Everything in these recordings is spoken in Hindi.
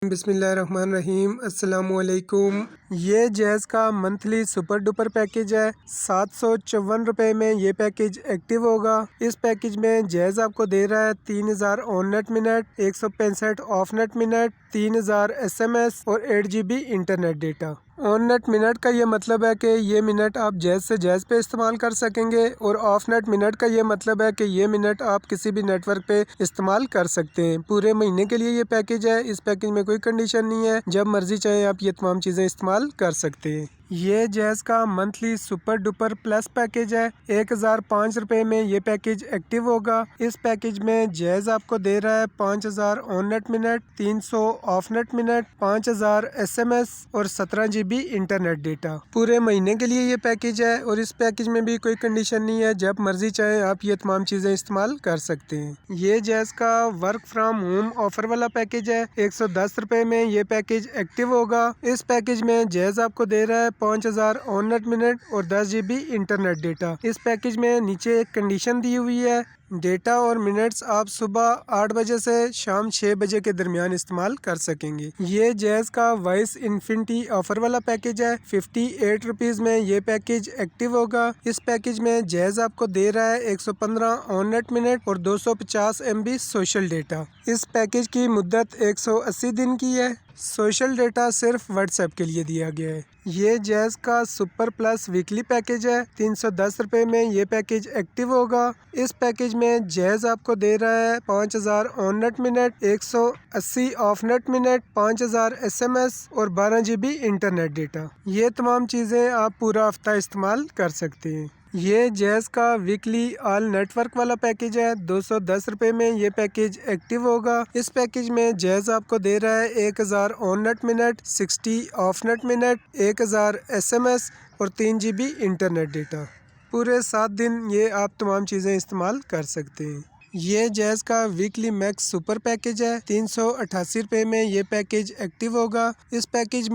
बिस्मिल्लाहिर्रहमानिर्रहीम। अस्सलामुअलैकुम। ये जैज़ का मंथली सुपर डुपर पैकेज है। 754 रुपये में ये पैकेज एक्टिव होगा। इस पैकेज में जैज़ आपको दे रहा है 3000 on net minute, 165 of net minute, 3000 SMS और 8 GB internet data. On net minute का ये मतलब है कि ये मिनट आप जैज़ से जैज़ पे इस्तेमाल कर सकेंगे और ऑफ नेट मिनट का ये मतलब है कि ये मिनट आप किसी भी नेटवर्क पे इस्तेमाल कर सकते हैं। पूरे महीने के लिए ये पैकेज है। इस पैकेज में कोई कंडीशन नहीं है, जब मर्जी चाहे आप ये तमाम चीज़ें इस्तेमाल कर सकते हैं। ये जैज़ का monthly super duper plus package है। 1005 रुपये में ये पैकेज एक्टिव होगा। इस पैकेज में जैज़ आपको दे रहा है 5000 on net minute, 300 of net minute, 5000 SMS और 17 GB इंटरनेट डेटा। पूरे महीने के लिए ये पैकेज है और इस पैकेज में भी कोई कंडीशन नहीं है, जब मर्जी चाहे आप ये तमाम चीज़ें इस्तेमाल कर सकते हैं। ये जैज़ का वर्क फ्रॉम होम ऑफर वाला पैकेज है। 110 रुपये में ये पैकेज एक्टिव होगा। इस पैकेज में जैज़ आपको दे रहा है 5000 ऑन नेट मिनट और 10 GB इंटरनेट डेटा। इस पैकेज में नीचे एक कंडीशन दी हुई है, डेटा और मिनट्स आप सुबह 8 बजे से शाम 6 बजे के दरमियान इस्तेमाल कर सकेंगे। ये जैज़ का वॉइस इन्फिनिटी ऑफर वाला पैकेज है। 58 रुपीज़ में ये पैकेज एक्टिव होगा। इस पैकेज में जैज़ आपको दे रहा है 115 ऑन नेट मिनट और 250 MB सोशल डेटा। इस पैकेज की मुद्दत 180 दिन की है। सोशल डेटा सिर्फ व्हाट्सएप के लिए दिया गया है। ये जैज़ का सुपर प्लस वीकली पैकेज है। 310 रुपये में ये पैकेज एक्टिव होगा। इस पैकेज में जैज़ आपको दे रहा है 5000 on net minute, 180 of net minute, 5000 SMS और 12 GB इंटरनेट डेटा। ये तमाम चीज़ें आप पूरा हफ्ता इस्तेमाल कर सकते हैं। ये जैज़ का वीकली ऑल नेटवर्क वाला पैकेज है। 210 रुपये में ये पैकेज एक्टिव होगा। इस पैकेज में जैज़ आपको दे रहा है 1000 on net minute, 60 of net minute, 1000 SMS और 3 GB इंटरनेट डेटा। पूरे 7 दिन ये आप तमाम चीज़ें इस्तेमाल कर सकते हैं। ये जैज़ का वीकली मैक्स सुपर पैकेज है। 388 रुपये में ये पैकेज एक्टिव होगा। इस पैकेज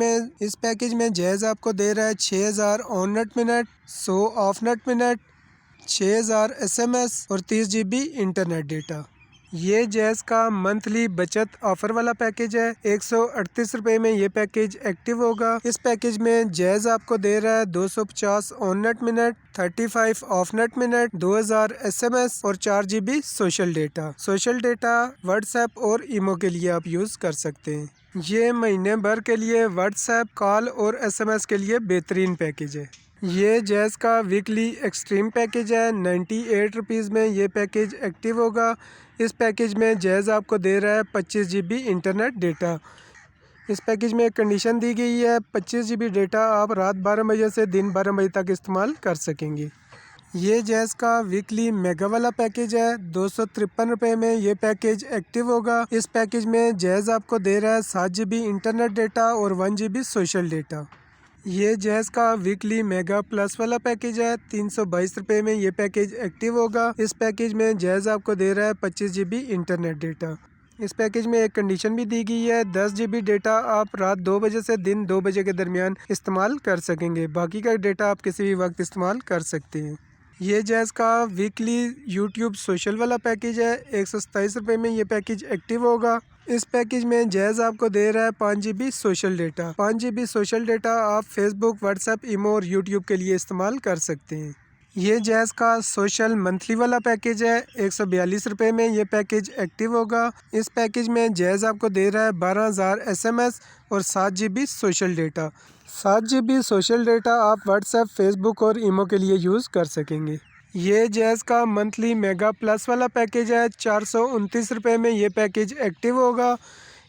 में जैज़ आपको दे रहा है 6000 on net minute, 100 of net minute, 6000 SMS और 30 GB इंटरनेट डेटा। ये जैज़ का मंथली बचत ऑफर वाला पैकेज है। 138 रुपये में ये पैकेज एक्टिव होगा। इस पैकेज में जैज़ आपको दे रहा है 250 on net minute, 35 of net minute, 2000 SMS और 4 GB social data. Social data WhatsApp और ईमो के लिए आप यूज़ कर सकते हैं। ये महीने भर के लिए व्हाट्सएप कॉल और SMS के लिए बेहतरीन पैकेज है। ये जैज़ का वीकली एक्सट्रीम पैकेज है। 98 रुपीज़ में ये पैकेज एक्टिव होगा। इस पैकेज में जैज़ आपको दे रहा है 25 GB इंटरनेट डेटा। इस पैकेज में एक कंडीशन दी गई है, 25 GB डेटा आप रात 12 बजे से दिन 12 बजे तक इस्तेमाल कर सकेंगे। ये जैज़ का वीकली मेगा वाला पैकेज है। 253 रुपये में ये पैकेज एक्टिव होगा। इस पैकेज में जैज़ आपको दे रहा है 7 GB इंटरनेट डेटा और 1 GB सोशल डेटा। ये जैज़ का वीकली मेगा प्लस वाला पैकेज है। 322 रुपये में ये पैकेज एक्टिव होगा। इस पैकेज में जैज़ आपको दे रहा है 25 GB इंटरनेट डेटा। इस पैकेज में एक कंडीशन भी दी गई है, 10 GB डेटा आप रात 2 बजे से दिन 2 बजे के दरमियान इस्तेमाल कर सकेंगे। बाकी का डेटा आप किसी भी वक्त इस्तेमाल कर सकते हैं। ये जैज़ का वीकली यूट्यूब सोशल वाला पैकेज है। 127 रुपये में ये पैकेज एक्टिव होगा। इस पैकेज में जैज़ आपको दे रहा है 5 GB social data. 5 GB social data आप फेसबुक, व्हाट्सएप, ईमो और यूट्यूब के लिए इस्तेमाल कर सकते हैं। ये जैज़ का सोशल मंथली वाला पैकेज है। 142 रुपये में ये पैकेज एक्टिव होगा। इस पैकेज में जैज़ आपको दे रहा है 12000 SMS और 7 GB social data. 7 GB social data आप व्हाट्सएप, फेसबुक और ईमो के लिए यूज़ कर सकेंगे। ये जैज़ का मंथली मेगा प्लस वाला पैकेज है। 429 रुपये में ये पैकेज एक्टिव होगा।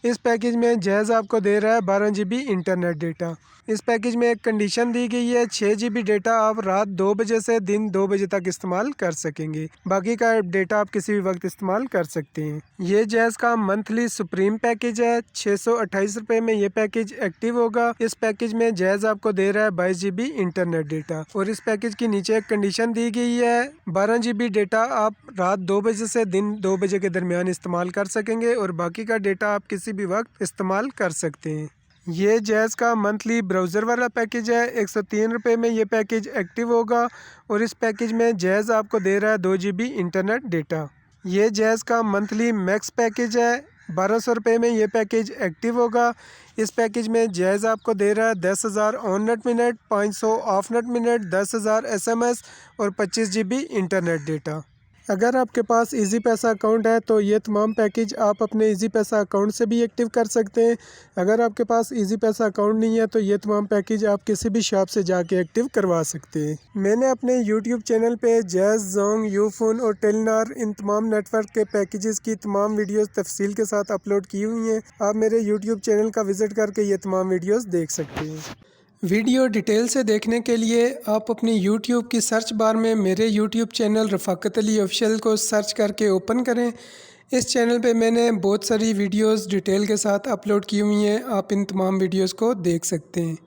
इस पैकेज में जैज़ आपको दे रहा है 12 GB इंटरनेट डेटा। इस पैकेज में एक कंडीशन दी गई है, 6 GB डेटा आप रात 2 बजे से दिन 2 बजे तक इस्तेमाल कर सकेंगे। बाकी का डेटा आप किसी भी वक्त इस्तेमाल कर सकते हैं। ये जैज़ का मंथली सुप्रीम पैकेज है। 628 रुपये में ये पैकेज एक्टिव होगा। इस पैकेज में जैज़ आपको दे रहा है 22 GB इंटरनेट डेटा और इस पैकेज के नीचे एक कंडीशन दी गई है, 12 GB डेटा आप रात 2 बजे से दिन 2 बजे के दरमियान इस्तेमाल कर सकेंगे और बाकी का डेटा आप किसी भी वक्त इस्तेमाल कर सकते हैं। ये जैज़ का मंथली ब्राउज़र वाला पैकेज है। 103 रुपये में ये पैकेज एक्टिव होगा और इस पैकेज में जैज़ आपको दे रहा है 2 GB इंटरनेट डेटा। ये जैज़ का मंथली मैक्स पैकेज है। 1200 रुपये में ये पैकेज एक्टिव होगा। इस पैकेज में जैज़ आपको दे रहा है 10,000 on net minute, 500 of net minute, 10,000 SMS और 25 GB इंटरनेट डेटा। अगर आपके पास इजी पैसा अकाउंट है तो ये तमाम पैकेज आप अपने इजी पैसा अकाउंट से भी एक्टिव कर सकते हैं। अगर आपके पास इजी पैसा अकाउंट नहीं है तो ये तमाम पैकेज आप किसी भी शॉप से जाके एक्टिव करवा सकते हैं। मैंने अपने यूट्यूब चैनल पे जैज़, जोंग, यूफोन और टेलीनॉर इन तमाम नेटवर्क के पैकेजेस की तमाम वीडियोस तफसील के साथ अपलोड की हुई हैं। आप मेरे यूट्यूब चैनल का विज़िट करके ये तमाम वीडियोज़ देख सकते हैं। वीडियो डिटेल से देखने के लिए आप अपनी YouTube की सर्च बार में मेरे YouTube चैनल रफ़ाकत अली ऑफिशियल को सर्च करके ओपन करें। इस चैनल पे मैंने बहुत सारी वीडियोस डिटेल के साथ अपलोड की हुई हैं, आप इन तमाम वीडियोस को देख सकते हैं।